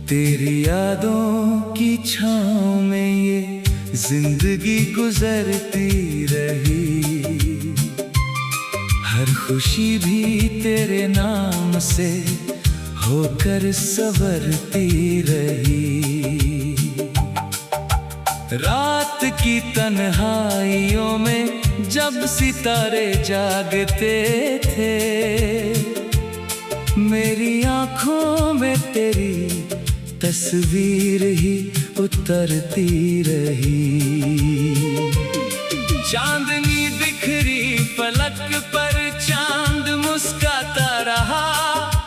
तेरी यादों की छाँव में ये जिंदगी गुजरती रही। हर खुशी भी तेरे नाम से होकर संवरती रही। रात की तन्हाइयों में जब सितारे जागते थे, मेरी आँखों में तेरी तस्वीर ही उतरती रही। चांदनी बिखरी फलक पर चांद मुस्काता रहा,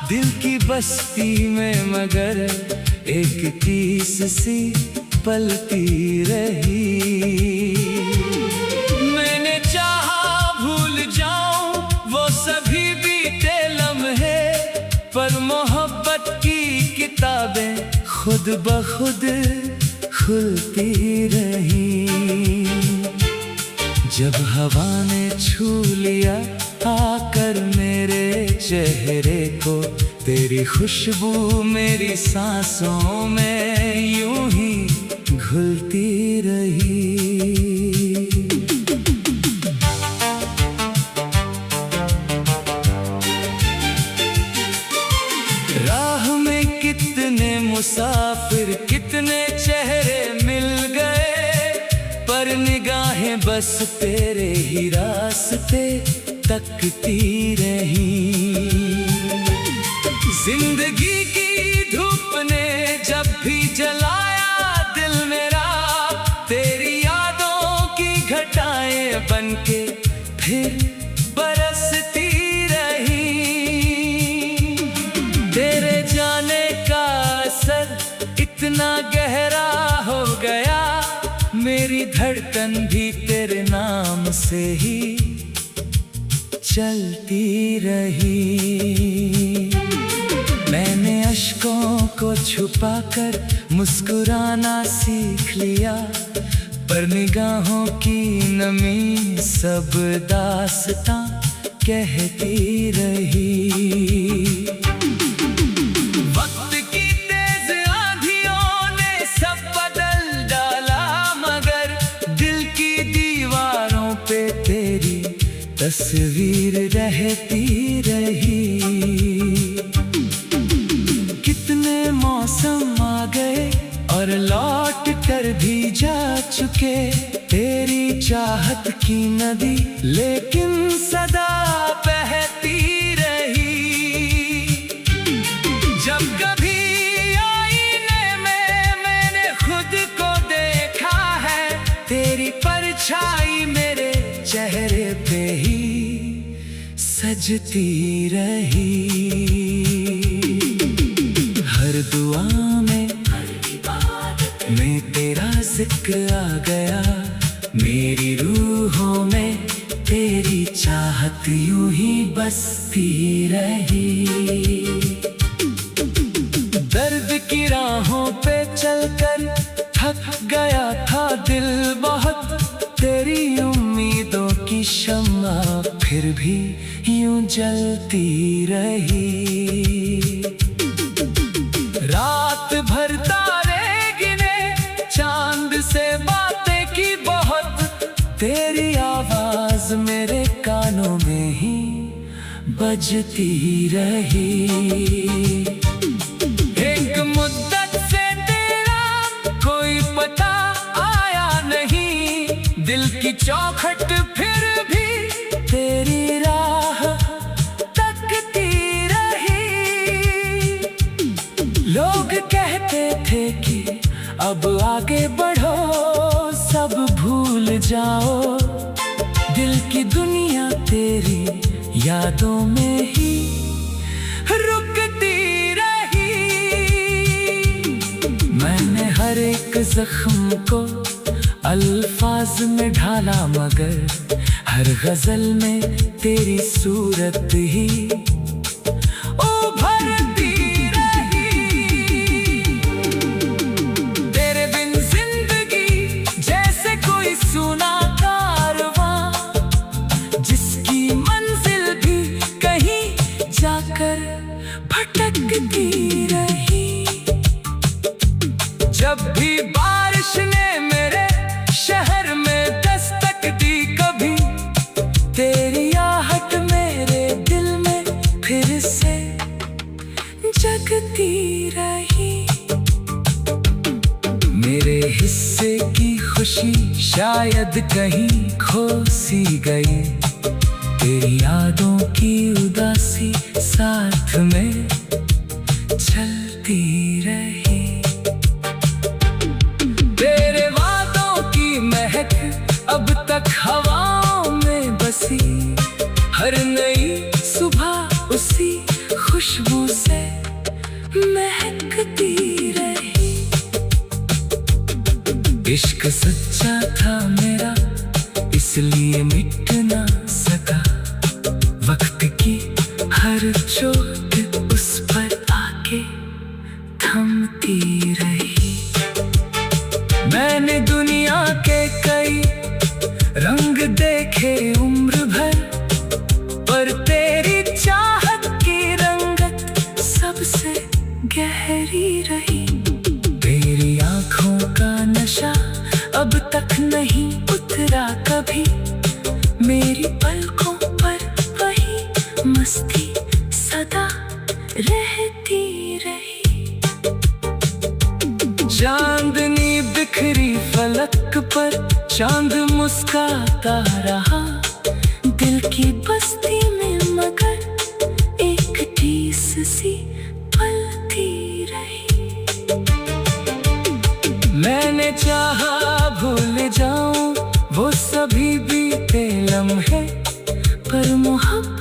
दिल की बस्ती में मगर एक टीस सी पलती रही। मैंने चाहा भूल जाऊं वो सभी बीते लम्हे, पर मोहब्बत की किताबें खुद ब खुद खुलती रही। जब हवा ने छू लिया आकर मेरे चेहरे को, तेरी खुशबू मेरी सांसों में यूं ही घुलती रही। राह में कितने मुसाफिर कितने चेहरे मिल गए, पर निगाहें बस तेरे ही रास्ते तकती रही। जिंदगी की धूप ने जब भी जलाया दिल मेरा, तेरी यादों की घटाएं बनके फिर बरसती रही। तेरे जाने का असर इतना गहरा हो गया, मेरी धड़कन भी तेरे नाम से ही चलती रही। मैंने अश्कों को छुपाकर मुस्कुराना सीख लिया, पर निगाहों की नमी सब दास्तां कहती रही। वक्त की तेज आंधियों ने सब बदल डाला, मगर दिल की दीवारों पे तेरी तस्वीर रहती रही। कितने मौसम आ गए और लौट कर भी जा चुके, तेरी चाहत की नदी लेकिन सदा बहती रही। जब कभी आईने में मैंने खुद को देखा है, तेरी परछाई मेरे चेहरे पे ही सजती रही। हर दुआ में तेरा जिक्र आ गया, मेरी रूहों में तेरी चाहत यूं ही बसती रही। दर्द की राहों पे चलकर थक गया था दिल बहुत, तेरी उम्मीदों की शम्मा फिर भी यूं जलती रही। रात भर तारे गिने, चांद से बातें की बहुत, तेरी आवाज मेरे कानों में ही बजती रही। एक मुद्दत से तेरा कोई पता आया नहीं, दिल की चौखट फिर भी तेरी राह तकती रही। लोग कहते थे कि अब आगे बढ़ो, सब भूल जाओ, दिल की दुनिया तेरी यादों में ही रुकती रही। मैंने हर एक जख्म को अल्फाज में ढाला, मगर हर गजल में तेरी सूरत ही उभरती रही। तेरे बिन जिंदगी जैसे कोई सुना कारवां, जिसकी मंजिल भी कहीं जाकर भटकती रही। जगती रही। मेरे हिस्से की खुशी शायद कहीं खो सी गई, तेरी यादों की उदासी साथ में चलती रही। तेरे वादों की महक अब तक हवाओं में बसी, हर नई सुबह उसी खुशबू से महकती रही। इश्क सच्चा था मेरा इसलिए मिट ना सका, वक्त की हर चोट उस पर आके थमती रही। मैंने दुनिया के कई रंग देखे उम्र भर, पर तेरी चाहत की रंगत सबसे गहरी रही। तेरी आंखों का नशा अब तक नहीं उतरा कभी, मेरी पलकों पर वही मस्ती सदा रहती रही। चांदनी बिखरी फलक पर चांद मुस्काता रहा, दिल की बस्ती में मगर एक टीस सी पलती रही। मैंने चाहा भूल जाऊं वो सभी बीते लम्हे, पर मोहब्बत